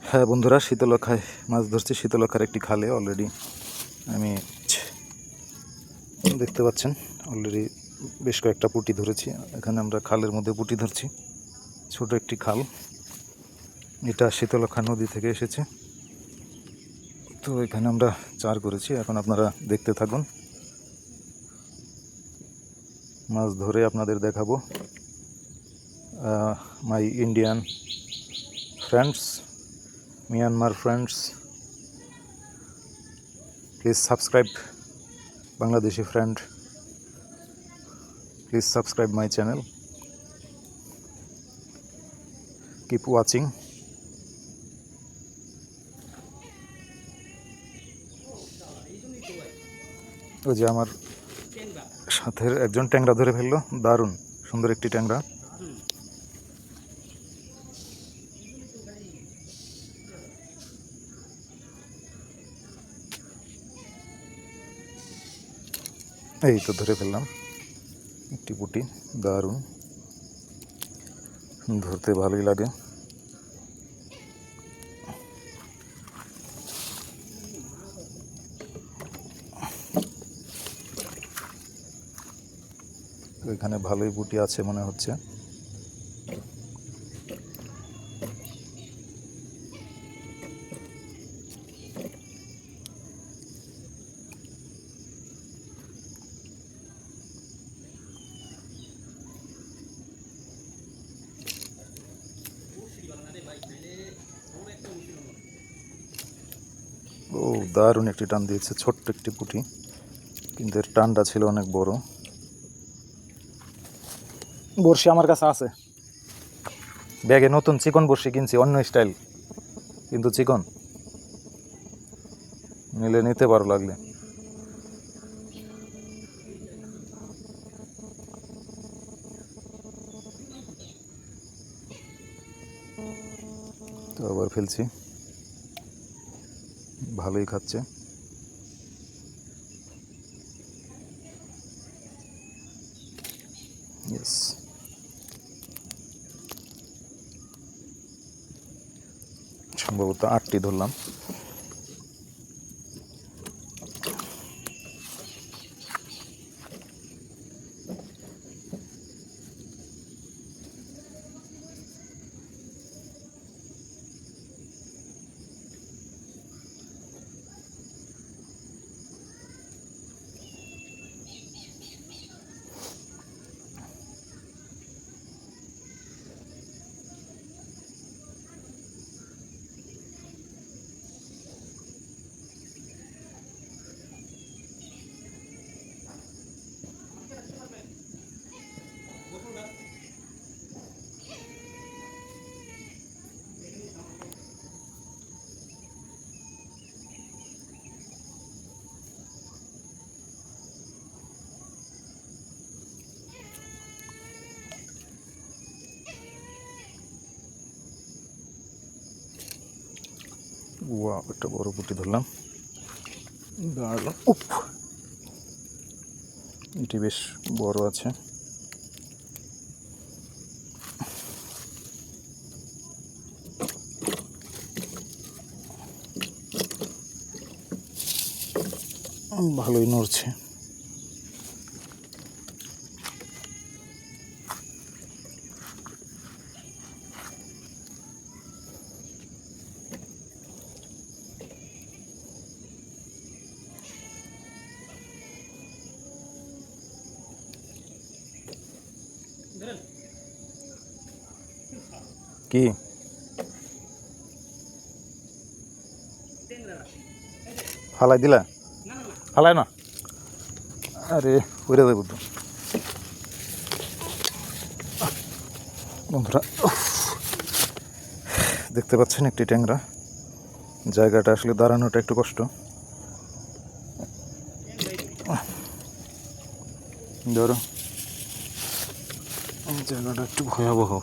হ্যাঁ বন্ধুরা, শীতলক্ষায় মাছ ধরছি। শীতলক্ষার একটি খালে অলরেডি আমি দেখতে পাচ্ছেন অলরেডি বেশ কয়েকটা পুঁটি ধরেছি। এখানে আমরা খালের মধ্যে পুঁটি ধরছি। ছোট একটি খাল, এটা শীতলক্ষা নদী থেকে এসেছে। তো এখানে আমরা চার করেছি। এখন আপনারা দেখতে থাকুন, মাছ ধরে আপনাদের দেখাবো। মাই Indian friends, Myanmar friends, please subscribe. Bangladeshi friend, please subscribe my channel. Keep watching. ওই যে আমার সাথের একজন ট্যাংরা ধরে ফেললো। দারুণ সুন্দর একটি ট্যাংরা। এই তো ধরে ফেললাম একটি পুঁটি। দারুণ, ধরতে ভালোই লাগে। এখানে ভালোই পুঁটি আছে মনে হচ্ছে। ও দারুণ একটি টান দিয়েছে। ছোট্ট একটি পুঁটি, কিন্তু এর টানটা ছিল অনেক বড়। বড়শি আমার কাছে আছে, ব্যাগে নতুন চিকন বড়শি কিনছি, অন্য স্টাইল কিন্তু চিকন। নিলে নিতে পারো লাগলে। তো আবার ফেলছি, ভালোই খাচ্ছে। ইয়েস, সম্ভবত 8টি ধরলাম। ওয়াও, একটা বড় পুঁটি ধরলাম। দাঁড়ালাম। উপ, এটি বেশ বড় আছে। ভালোই নড়ছে। কি ফালাই দিলা? ফালাই না, আরে উড়ে যাবে তো বন্ধুরা। দেখতে পাচ্ছেন একটি ট্যাংরা। জায়গাটা আসলে দাঁড়ানোটা একটু কষ্ট। ধরো, জায়গাটা একটু ভয়াবহ।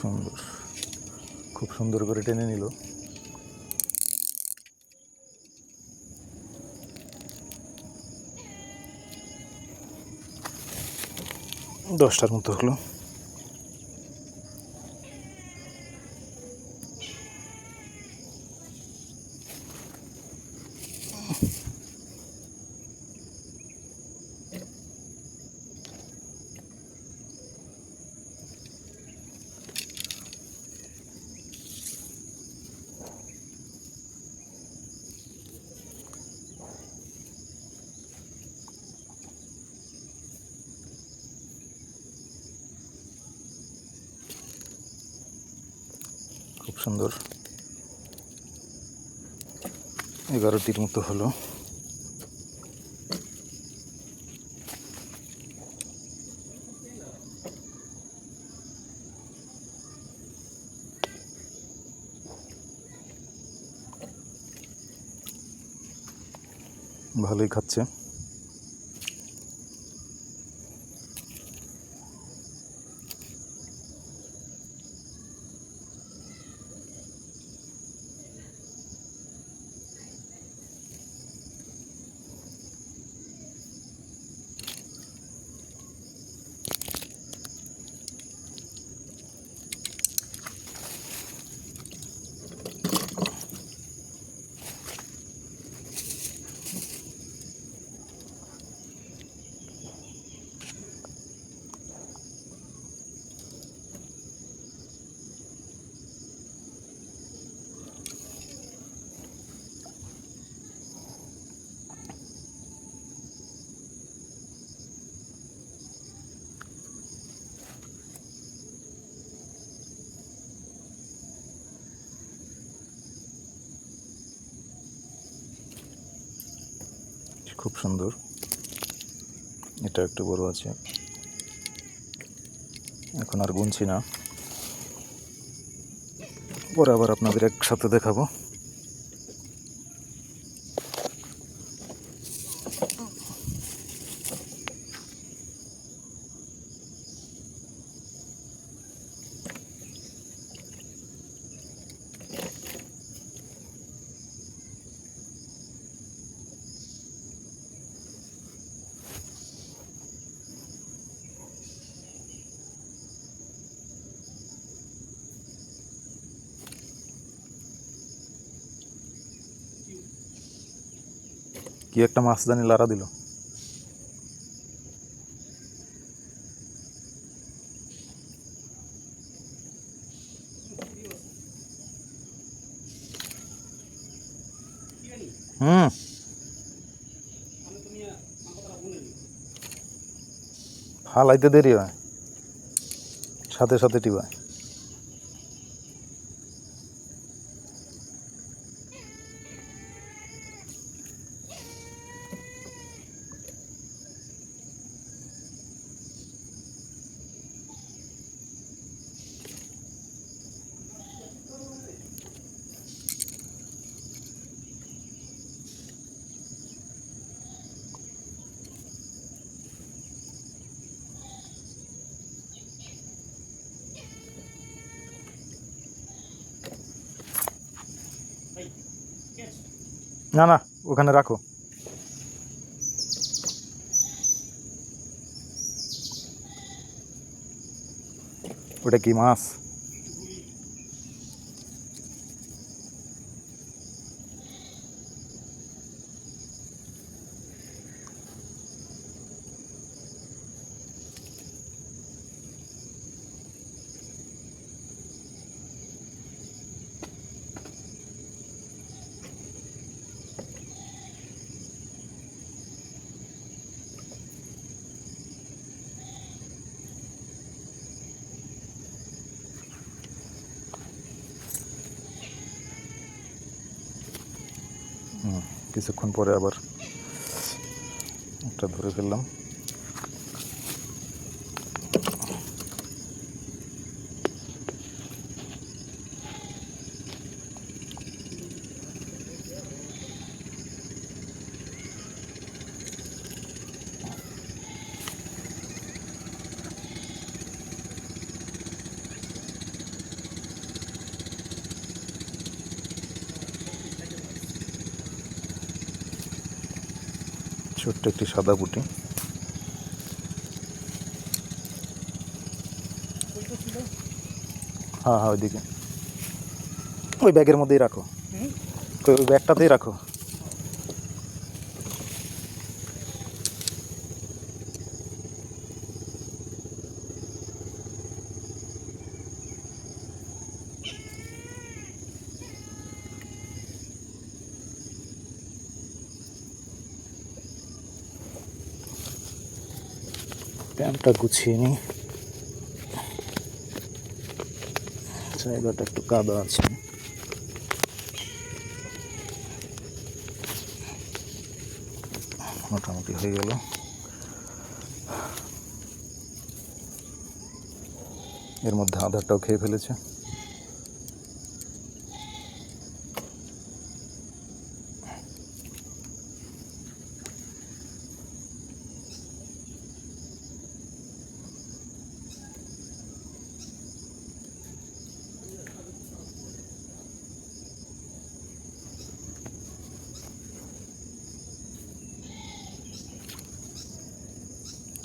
সুন্দর, খুব সুন্দর করে টেনে নিল। 10টার মতো হলো। খুব সুন্দর। 11টির মতো হলো। ভালোই খাচ্ছে। খুব সুন্দর। এটা একটু বড় আছে, এখন আর গুনছি না, পরে আবার আপনাদের একসাথে দেখাবো। কি একটা মাছ জানি লাড়া দিল। ফালাইতে দেরি হয়, সাথে সাথে টিপায়। না না, ওখানে রাখো। ওটা কি মাছ? কিছুক্ষণ পরে আবার একটা ধরে ফেললাম। ছোট্ট একটি সাদা পুঁটি। হ্যাঁ হ্যাঁ, ওইদিকে ওই ব্যাগের মধ্যেই রাখো, ওই ব্যাগটাতেই রাখো। ক্যাম্পটা গুছিয়ে নিই, জায়গাটা একটু কাদা আছে। মোটামুটি হয়ে গেল। এর মধ্যে আধারটাও খেয়ে ফেলেছে।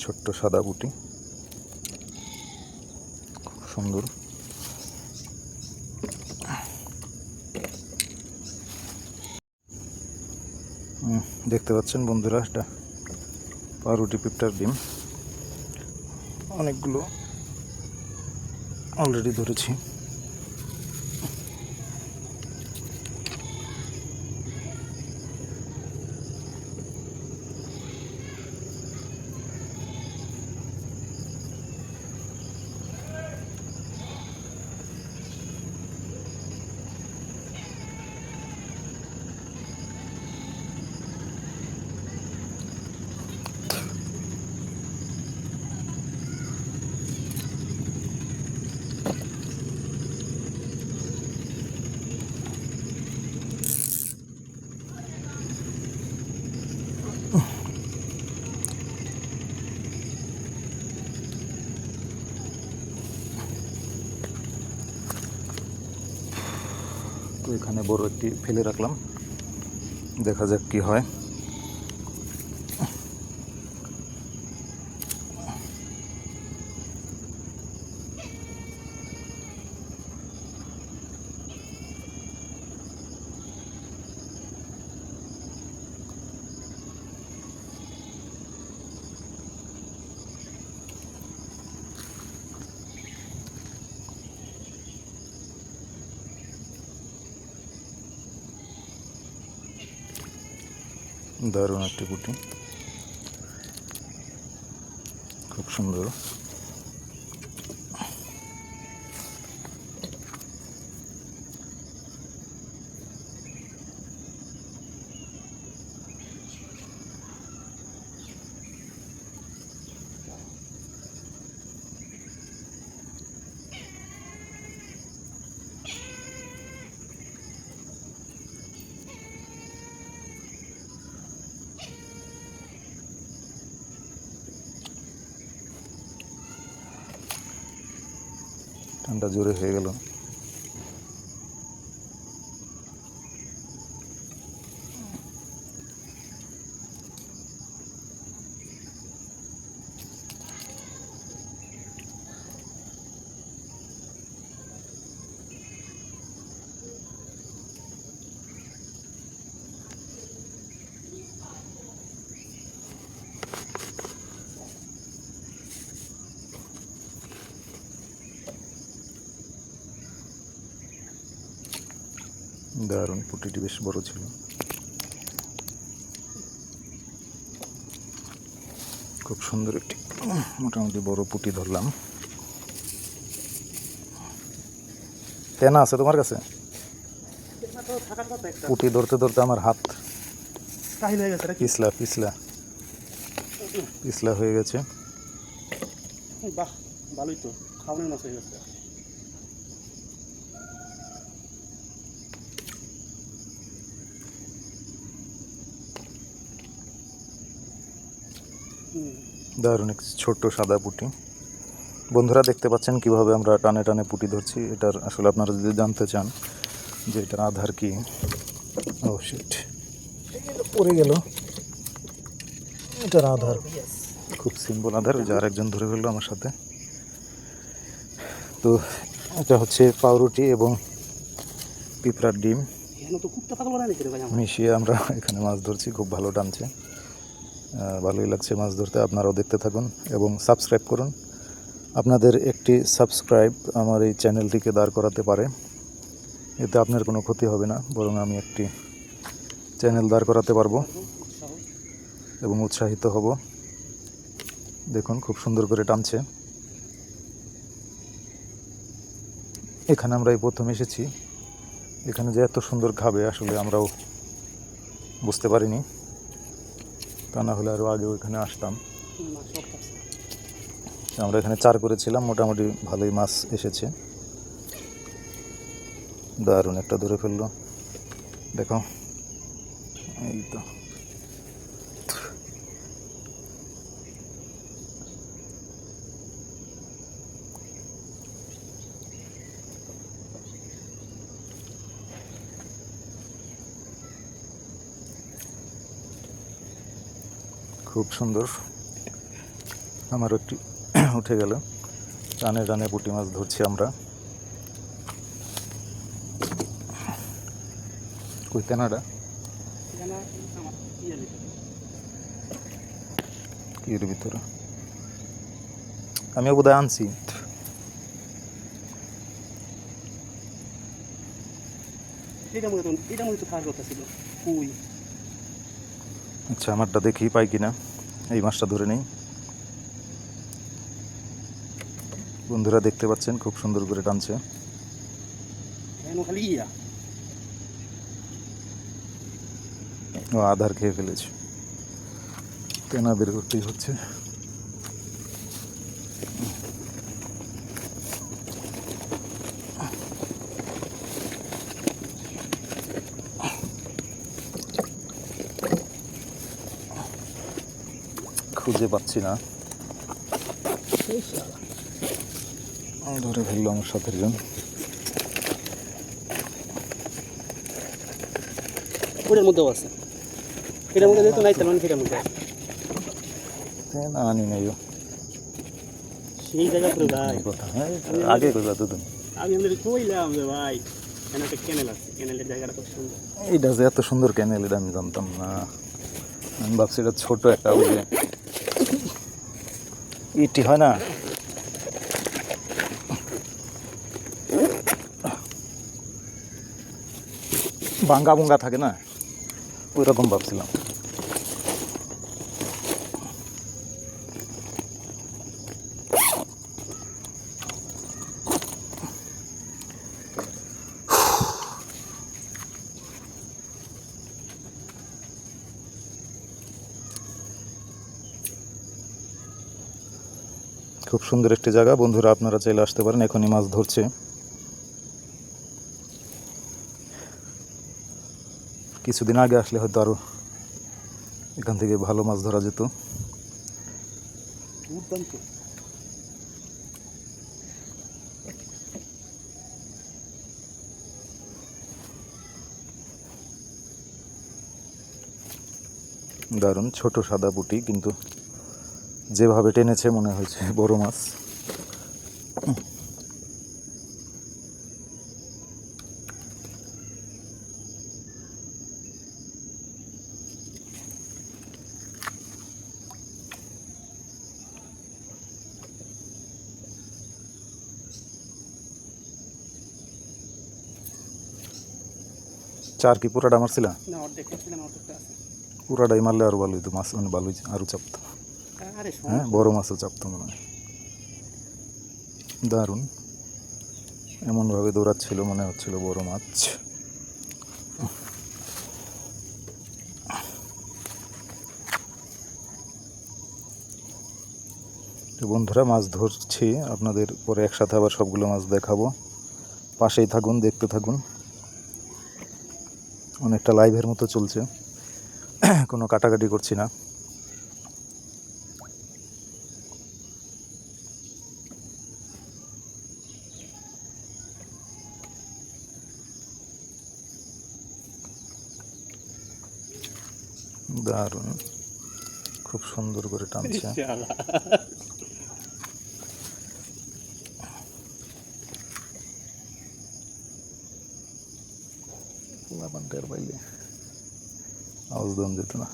ছোট্ট সাদা বুটি, খুব সুন্দর। দেখতে পাচ্ছেন বন্ধুরা, এটা পাউরুটি পিঁপড়ার ডিম। অনেকগুলো অলরেডি ধরেছি। তো এখানে বড় একটি ফেলে রাখলাম, দেখা যাক কি হয়। দারুণ একটি পুঁটি, খুব সুন্দর। ঠান্ডা জোরে হয়ে গেল। দারুণ, পুঁটিটি বেশ বড় ছিল। খুব সুন্দর একটি মোটামুটি বড় পুঁটি ধরলাম। কেনা আছে তোমার কাছে? পুঁটি ধরতে ধরতে আমার হাত পিছলা পিছলা পিছলা হয়ে গেছে। বাহ, ভালোই তো, খাওয়ানোর মাছ হয়ে গেছে। দারুণ এক ছোট্ট সাদা পুঁটি। বন্ধুরা দেখতে পাচ্ছেন কিভাবে আমরা টানে টানে পুঁটি ধরছি। এটার আসলে আপনারা যদি জানতে চান যে এটার আধার কি, ও শিট, পড়ে গেল। এটার আধার খুব সিম্পল আধার, ওই যে আরেকজন ধরে ফেললো আমার সাথে। তো এটা হচ্ছে পাউরুটি এবং পিঁপড়ার ডিম এখানে তো কুত্তা পাগল বানাই রে ভাই আমার। মিশিয়ে আমরা এখানে মাছ ধরছি। খুব ভালো টানছে, ভালোই লাগছে মাছ ধরতে। আপনারাও দেখতে থাকুন এবং সাবস্ক্রাইব করুন। আপনাদের একটি সাবস্ক্রাইব আমার এই চ্যানেলটিকে দাঁড় করাতে পারে। এতে আপনার কোনো ক্ষতি হবে না, বরং আমি একটি চ্যানেল দাঁড় করাতে পারবো উৎসাহ। এবং উৎসাহিত হব। দেখুন খুব সুন্দর করে টানছে। এখানে আমরা এই প্রথম এসেছি। এখানে যে এত সুন্দর খাবে আসলে আমরাও বুঝতে পারিনি। তা না হলে আরও আগে ওইখানে আসতাম। না সব আছে। আমরা এখানে চার করেছিলাম, মোটামুটি ভালোই মাছ এসেছে। দারুণ একটা ধরে ফেললো, দেখো এই তো। খুব সুন্দর, আমারও একটি উঠে গেল। টানে টানে পুঁটি মাছ ধরছি আমরা। কই কেনাডা এখানে আমার ইয়ে নেই। কি এর ভিতরে আমিও বোধহয় আনছি। এটা মধ্যে তো থাকার কথা ছিল। কুই আচ্ছা আমারটা দেখি পাই কিনা, এই মাছটা ধরে নেই। বন্ধুরা দেখতে পাচ্ছেন খুব সুন্দর করে টানছে। এখানে খালি ইয়া। ও আধার খেয়ে ফেলেছে, তেনা বের করতেই হচ্ছে। খুঁজে পাচ্ছি না, ধরে ফেললো আমার সাথে জন। ওটার মধ্যেও আছে। এটার মধ্যে যেহেতু নাই তার মানে সেটার মধ্যে আছে। না আনি নাই ও। সেই জায়গা করে ভাই এই কথা, হ্যাঁ আগে কইবা দুদিন। আমি আপনাদের কইলাম যে ভাই এখানে একটা ক্যানেল আছে, ক্যানেলের জায়গাটা খুব সুন্দর। এইটা যে এত সুন্দর ক্যানেল এটা আমি জানতাম না। আমি ভাবছি এটা ছোট একটা ওই যে ইটি হয় না, ভাঙ্গা ভুঙ্গা থাকে না, ওই রকম ভাবছিলাম। খুব সুন্দর একটি জায়গা, বন্ধুরা আপনারা চাইলে আসতে পারেন। এখনই মাছ ধরছে। কিছুদিন আগে আসলে হয়তো আরও এখান থেকে ভালো মাছ ধরা যেত। দুর্দান্ত। দারুণ ছোট সাদা পুঁটি, কিন্তু যেভাবে টেনেছে মনে হয়েছে বড় মাছ। চার কি পুরাটা মারছিলা? না অর্ধেক খাচ্ছিলাম, অর্ধেকটা আছে। পুরাটাই মারলে আরও ভালো হইতো, মাছ মানে ভালো হয়েছে, আরও চাপতো। আরে হ্যাঁ বড় মাছও চাপতো মনে হয়। দারুণ, এমনভাবে দৌড়াচ্ছিল মনে হচ্ছিল বড় মাছ। তো বন্ধুরা মাছ ধরছি, আপনাদের পরে একসাথে আবার সবগুলো মাছ দেখাবো। পাশেই থাকুন, দেখতে থাকুন। অনেকটা লাইভের মতো চলছে, কোনো কাটাকাটি করছি না। দারুণ, খুব সুন্দর করে টানছে। পোলাপান টের পাইলে আওয়াজ দেন যেত না।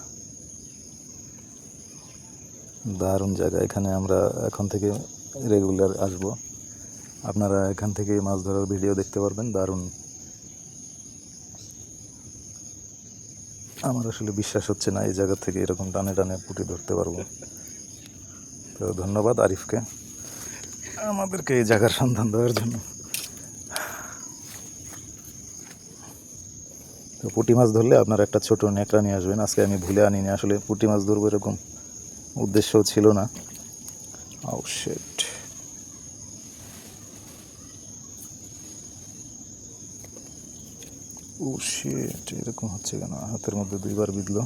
দারুণ জায়গা, এখানে আমরা এখন থেকে রেগুলার আসব। আপনারা এখান থেকে মাছ ধরার ভিডিও দেখতে পারবেন। দারুণ, আমার আসলে বিশ্বাস হচ্ছে না এই জায়গা থেকে এরকম টানে টানে পুঁটি ধরতে পারবো। তো ধন্যবাদ আরিফকে আমাদেরকে এই জায়গার সন্ধান দেওয়ার জন্য। তো পুঁটি মাছ ধরলে আপনার একটা ছোট ন্যাকড়া নিয়ে আসবেন। আজকে আমি ভুলে আনিনি, আসলে পুঁটি মাছ ধরবো এরকম উদ্দেশ্যও ছিল না। ও শিট, ও শিট, এরকম হচ্ছে কেন? হাতের মধ্যে দুইবার বিঁধলো।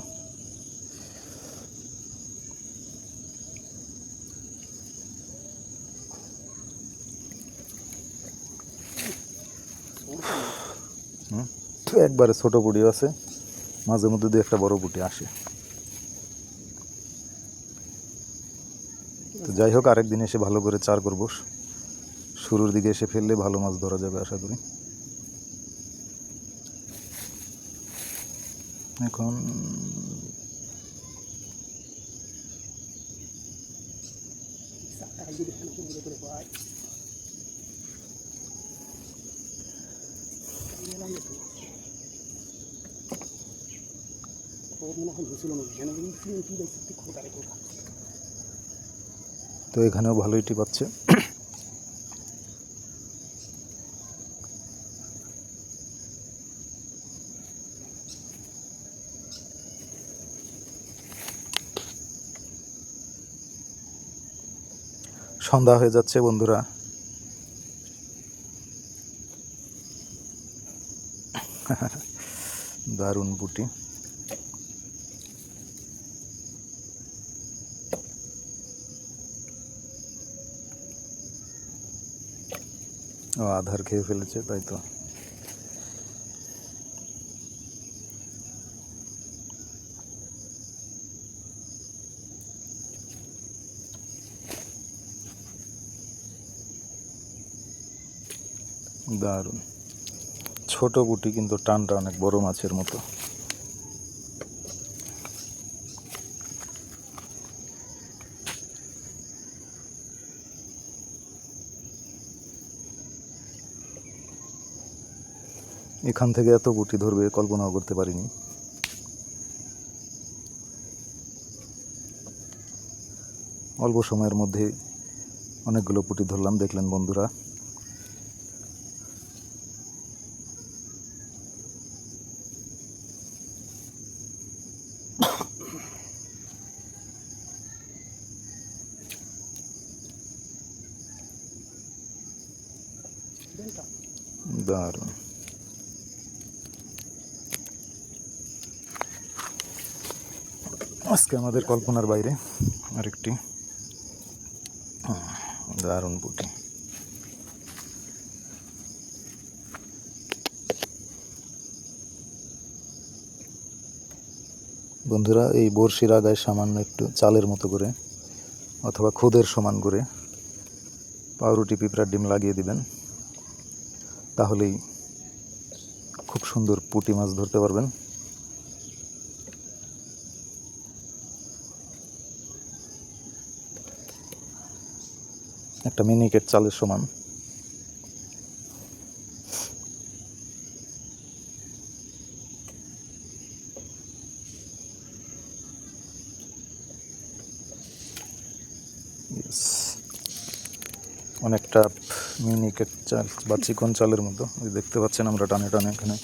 তো একবারে ছোট পুঁটিও আছে, মাঝে মধ্যে দু একটা বড় পুঁটি আসে। তো যাই হোক, আরেকদিন এসে ভালো করে চার করব। শুরুর দিকে এসে ফেললে ভালো মাছ ধরা যাবে আশা করি। এখন তো এখানেও ভালোই টিপ পাচ্ছে। সন্ধ্যা হয়ে যাচ্ছে বন্ধুরা। দারুণ পুঁটি। ও আধার খেয়ে ফেলেছে, তাই তো। দারুণ ছোট পুঁটি, কিন্তু টানটা অনেক বড় মাছের মতো। এখান থেকে এত পুঁটি ধরবে কল্পনাও করতে পারিনি। অল্প সময়ের মধ্যে অনেকগুলো পুঁটি ধরলাম, দেখলেন বন্ধুরা। দারুণ। আজকে আমাদের কল্পনার বাইরে আরেকটি দারুণ পুঁটি। বন্ধুরা, এই বড়শির আগায় সামান্য একটু চালের মতো করে অথবা খুদের সমান করে পাউরুটি পিঁপড়ার ডিম লাগিয়ে দিবেন, তাহলেই খুব সুন্দর পুঁটি মাছ ধরতে পারবেন। একটা মিনিকেট চালের সমান। অনেকটা মিনিকেট চাল বা চিকন চালের মতো। দেখতে পাচ্ছেন আমরা টানে টানে এখানে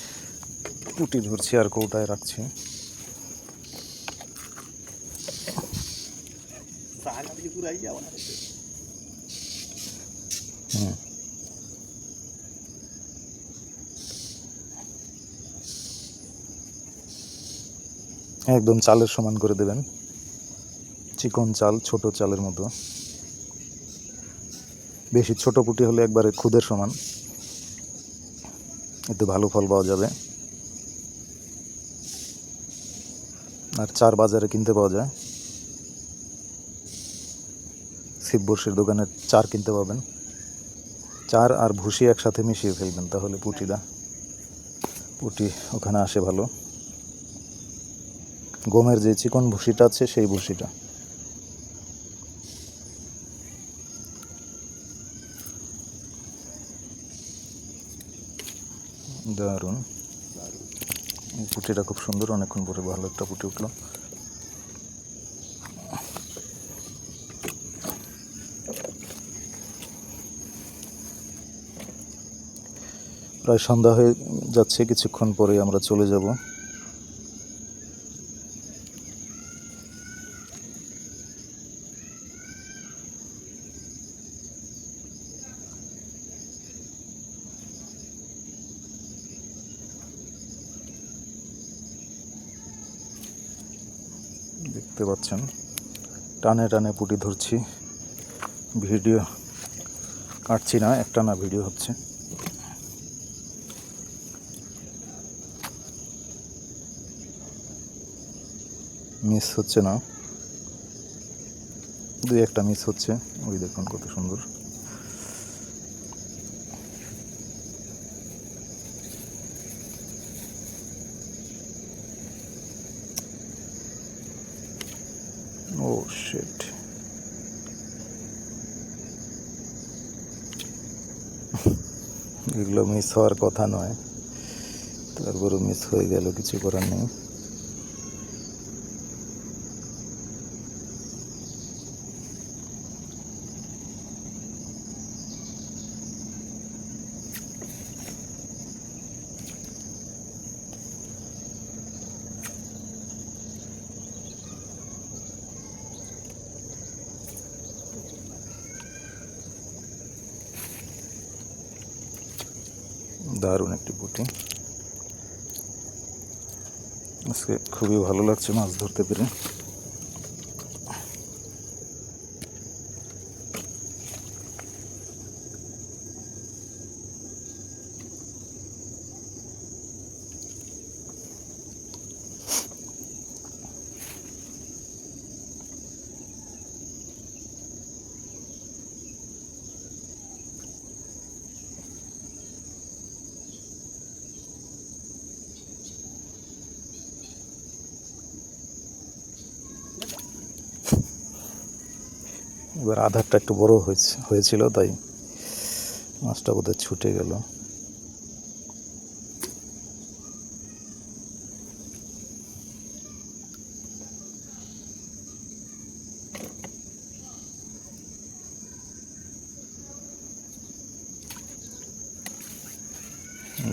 পুঁটি ধরছি আর কৌটায় রাখছি। একদম চালের সমান করে দেবেন, চিকন চাল, ছোট চালের মতো। বেশি ছোট পুঁটি হলে একবারে খুদের সমান, এতে ভালো ফল পাওয়া যাবে। আর চার বাজারে কিনতে পাওয়া যায়, ছিপ বড়শির দোকানে চার কিনতে পাবেন। চার আর ভুসি একসাথে মিশিয়ে ফেলবেন, তাহলে পুঁটিটা পুঁটি ওখানে আসে ভালো। গমের যে চিকন ভুসিটা আছে সেই ভুসিটা। দারুণ, এই পুঁটিটা খুব সুন্দর, অনেকক্ষণ পরে ভালো একটা পুঁটি উঠলো। প্রায় সন্ধ্যা হয়ে যাচ্ছে, কিছুক্ষণ পরে আমরা চলে যাব। দেখতে পাচ্ছেন টানে টানে পুঁটি ধরছি, ভিডিও কাটছি না, একটানা ভিডিও হচ্ছে। মিস হচ্ছে না, দুই একটা মিস হচ্ছে। ওই দেখুন কত সুন্দর। ও শিট, এগুলো মিস হওয়ার কথা নয়, তারপরে মিস হয়ে গেল, কিছু করার নেই। দারুণ একটি পুঁটি। আজকে খুবই ভালো লাগছে মাছ ধরতে পেরে। এবার আধারটা একটু বড় হয়েছিল, তাই মাছটা বোধহয় ছুটে গেল।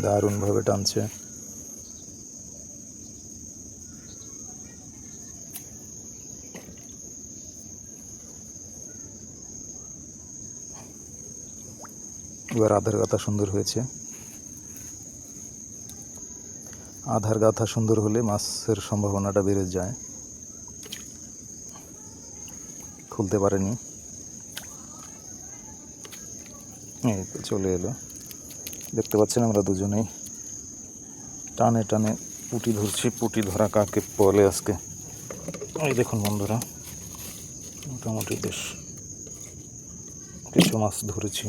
দারুণভাবে টানছে। এবার আধার গাথা সুন্দর হয়েছে। আধার গাথা সুন্দর হলে মাছের সম্ভাবনাটা বেড়ে যায়। খুলতে পারেনি, এই তো চলে এলো। দেখতে পাচ্ছেন আমরা দুজনেই টানে টানে পুঁটি ধরছি। পুঁটি ধরা কাকে বলে আজকে এই দেখুন বন্ধুরা, মোটামুটি বেশ কিছু মাছ ধরেছি।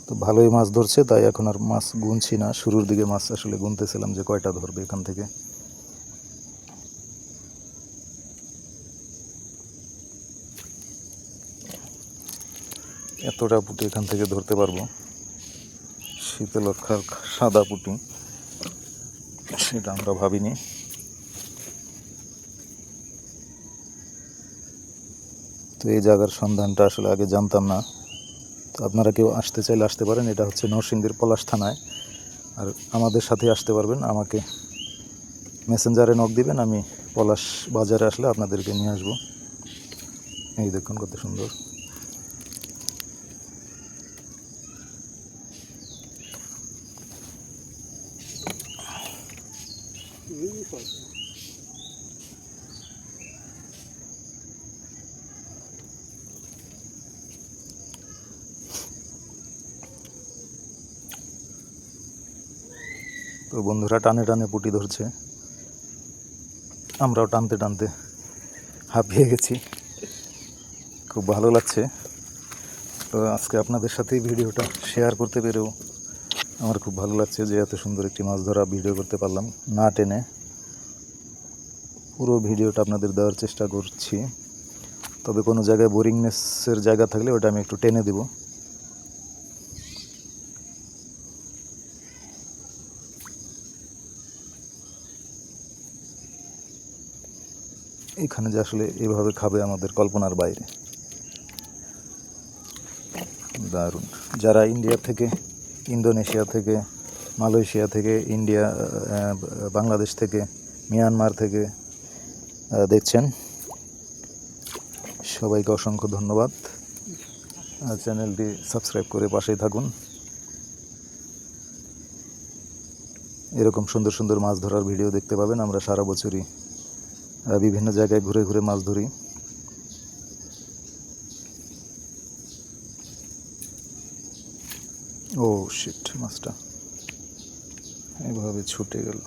তো ভালোই মাছ ধরছে, তাই এখন আর মাছ গুনছি না। শুরুর দিকে মাছ আসলে গুনতেছিলাম যে কয়টা ধরবে এখান থেকে। এতটা পুঁটি এখান থেকে ধরতে পারবো, শীতলক্ষার সাদা পুঁটি, সেটা আমরা ভাবিনি। তো এই জায়গার সন্ধানটা আসলে আগে জানতাম না। তো আপনারা কেউ আসতে চাইলে আসতে পারেন। এটা হচ্ছে নরসিংদীর পলাশ থানায়। আর আমাদের সাথে আসতে পারবেন, আমাকে মেসেঞ্জারে নক দিবেন, আমি পলাশ বাজারে আসলে আপনাদেরকে নিয়ে আসবো। এই দেখুন কত সুন্দর। তো বন্ধুরা টানে টানে পুঁটি ধরছে, আমরাও টানতে টানতে হাঁপিয়ে গেছি। খুব ভালো লাগছে। তো আজকে আপনাদের সাথেই ভিডিওটা শেয়ার করতে পেরেও আমার খুব ভালো লাগছে যে এত সুন্দর একটি মাছ ধরা ভিডিও করতে পারলাম না টেনে। পুরো ভিডিওটা আপনাদের দেওয়ার চেষ্টা করছি, তবে কোনো জায়গায় বোরিংনেসের জায়গা থাকলে ওটা আমি একটু টেনে দেব। এখানে যে আসলে এভাবে খাবে আমাদের কল্পনার বাইরে, দারুণ। যারা ইন্ডিয়া থেকে, ইন্দোনেশিয়া থেকে, মালয়েশিয়া থেকে, ইন্ডিয়া, বাংলাদেশ থেকে, মিয়ানমার থেকে দেখছেন, সবাইকে অসংখ্য ধন্যবাদ। চ্যানেলটি সাবস্ক্রাইব করে পাশেই থাকুন। এরকম সুন্দর সুন্দর মাছ ধরার ভিডিও দেখতে পাবেন। আমরা সারা বছরই বিভিন্ন জায়গায় ঘুরে ঘুরে মাছ ধরি। ও শিট, মাছটা এভাবে ছুটে গেল।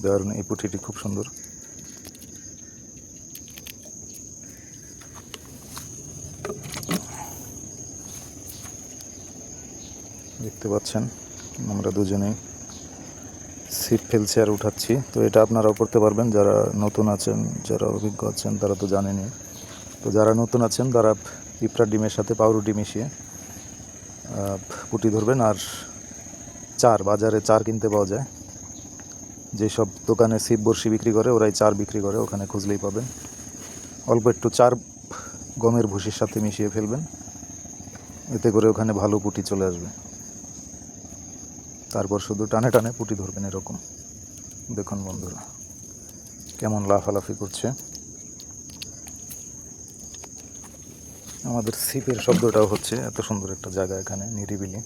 দারুণ, এই পুঁটিটি খুব সুন্দর। দেখতে পাচ্ছেন আমরা দুজনেই ছিপ ফেলছি আর উঠাচ্ছি। তো এটা আপনারাও করতে পারবেন, যারা নতুন আছেন, যারা অভিজ্ঞ আছেন তারা তো জানেনই। তো যারা নতুন আছেন তারা পিঁপড়া ডিমের সাথে পাউরুটি মিশিয়ে পুঁটি ধরবেন। আর চার, বাজারে চার কিনতে পাওয়া যায়। যেসব দোকানে ছিপ বড়শি বিক্রি করে ওরাই চার বিক্রি করে, ওখানে খুঁজলেই পাবেন। অল্প একটু চার গমের ভুসির সাথে মিশিয়ে ফেলবেন, এতে করে ওখানে ভালো পুঁটি চলে আসবে। তারপর শুধু টানে টানে পুঁটি ধরবেন। এরকম দেখুন বন্ধুরা কেমন লাফালাফি করছে। আমাদের ছিপের শব্দটাও হচ্ছে, এত সুন্দর একটা জায়গা এখানে, নিরিবিলি।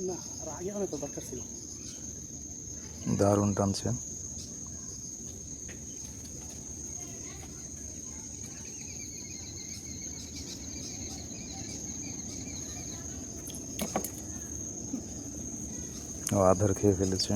না, আর আগে অনেক দরকার ছিল। দারুণ টানছে। ও আধার খেয়ে ফেলেছে।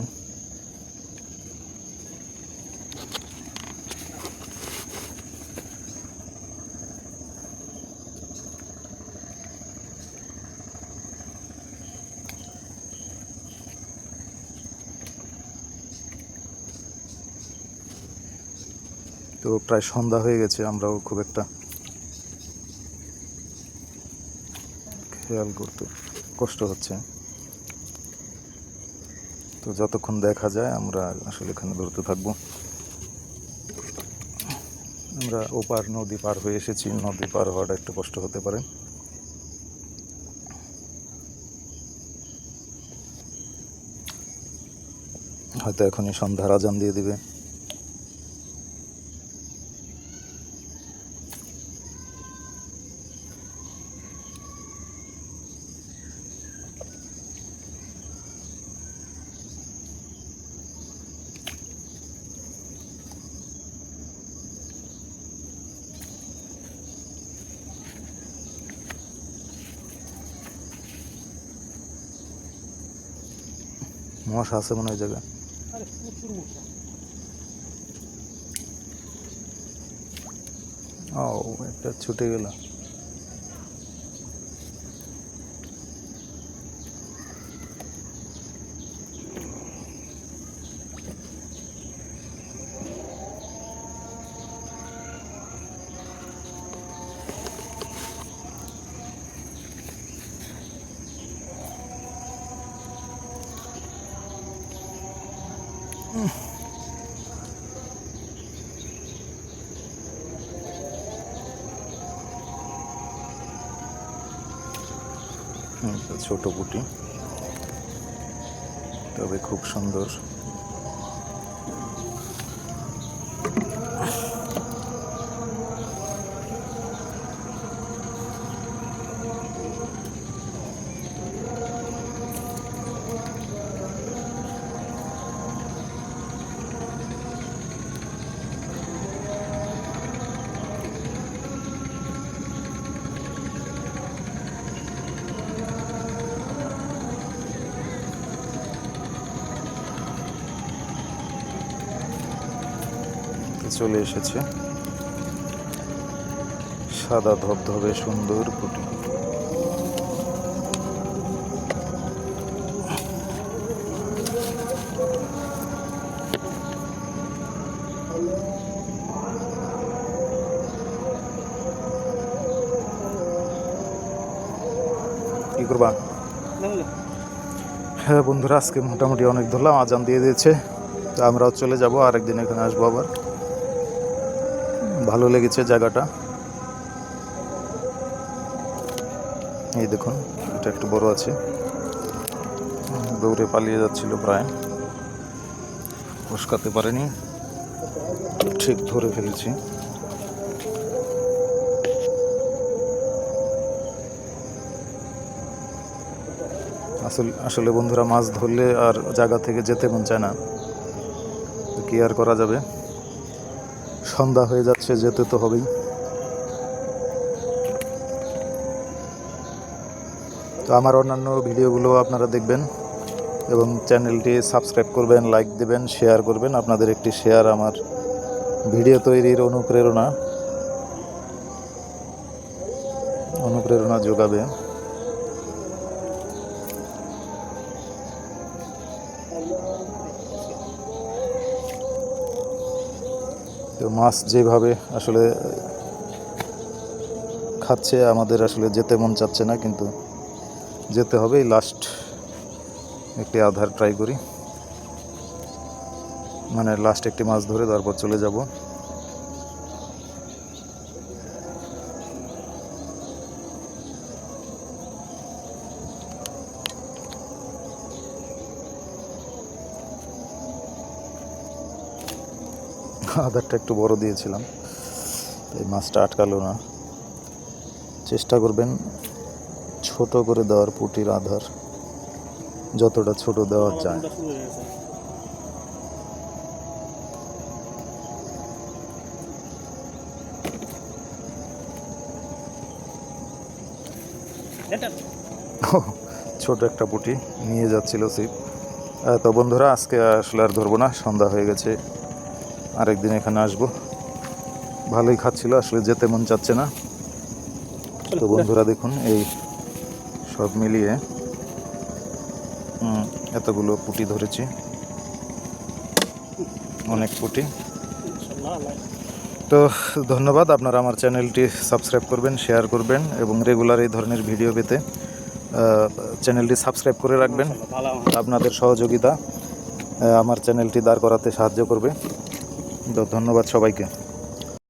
তো প্রায় সন্ধ্যা হয়ে গেছে, আমরাও খুব একটা খেয়াল করতে কষ্ট হচ্ছে। তো যতক্ষণ দেখা যায় আমরা আসলে এখানে ধরতে থাকবো। আমরা ওপার নদী পার হয়ে এসেছি, নদী পার হওয়াটা একটু কষ্ট হতে পারে। হয়তো এখনই সন্ধ্যার আজান দিয়ে দিবে। মশা আছে মনে হয় জায়গায়। আরে প্রচুর মশা। ও একটা ছুটে গেল। ছোট পুঁটি, তবে খুব সুন্দর। চলে এসেছে সাদা ধবধবে সুন্দর পুঁটি। কি করবা? হ্যাঁ বন্ধুরা, আজকে মোটামুটি অনেক ধরলাম, আজান দিয়ে দিয়েছে, তো আমরাও চলে যাব, আরেকদিন এখানে আসবো আবার। ভালো লেগেছে জায়গাটা। এই দেখুন, এটা একটু বড় আছে, দৌড়ে পালিয়ে যাচ্ছিল, প্রায় ফসকাতে পারেনি, ঠিক ধরে ফেলেছি। আসলে বন্ধুরা, মাছ ধরলে আর জায়গা থেকে যেতে মন চায় না, তো কি আর করা যাবে, সন্ধ্যা হয়ে যাচ্ছে, যেতে তো হবেই। তো আমার অন্যান্য ভিডিওগুলো আপনারা দেখবেন এবং চ্যানেলটি সাবস্ক্রাইব করবেন, লাইক দেবেন, শেয়ার করবেন। আপনাদের একটি শেয়ার আমার ভিডিও তৈরির অনুপ্রেরণা যোগাবে। তো মাছ যেভাবে আসলে খাচ্ছে, আমাদের আসলে যেতে মন চাচ্ছে না, কিন্তু যেতে হবে। লাস্ট একটি আধার ট্রাই করি, মানে লাস্ট একটি মাছ ধরে তারপর চলে যাব। আধারটা একটু বড় দিয়েছিলাম, এই মাছটা আটকালো না। চেষ্টা করবেন ছোট করে দেওয়ার পুঁটির আধার, যতটা ছোট দেওয়া যায়। ছোট একটা পুঁটি নিয়ে যাচ্ছিল ছিপ। তো বন্ধুরা, আজকে আসলে আর ধরবো না, সন্ধ্যা হয়ে গেছে, আরেকদিন এখানে আসবো। ভালোই খাচ্ছিল, আসলে যেতে মন চাচ্ছে না। তো বন্ধুরা দেখুন, এই সব মিলিয়ে এতগুলো পুঁটি ধরেছি, অনেক পুঁটি। তো ধন্যবাদ। আপনারা আমার চ্যানেলটি সাবস্ক্রাইব করবেন, শেয়ার করবেন এবং রেগুলার এই ধরনের ভিডিও পেতে চ্যানেলটি সাবস্ক্রাইব করে রাখবেন। আপনাদের সহযোগিতা আমার চ্যানেলটি দাঁড় করাতে সাহায্য করবে। তো ধন্যবাদ সবাইকে।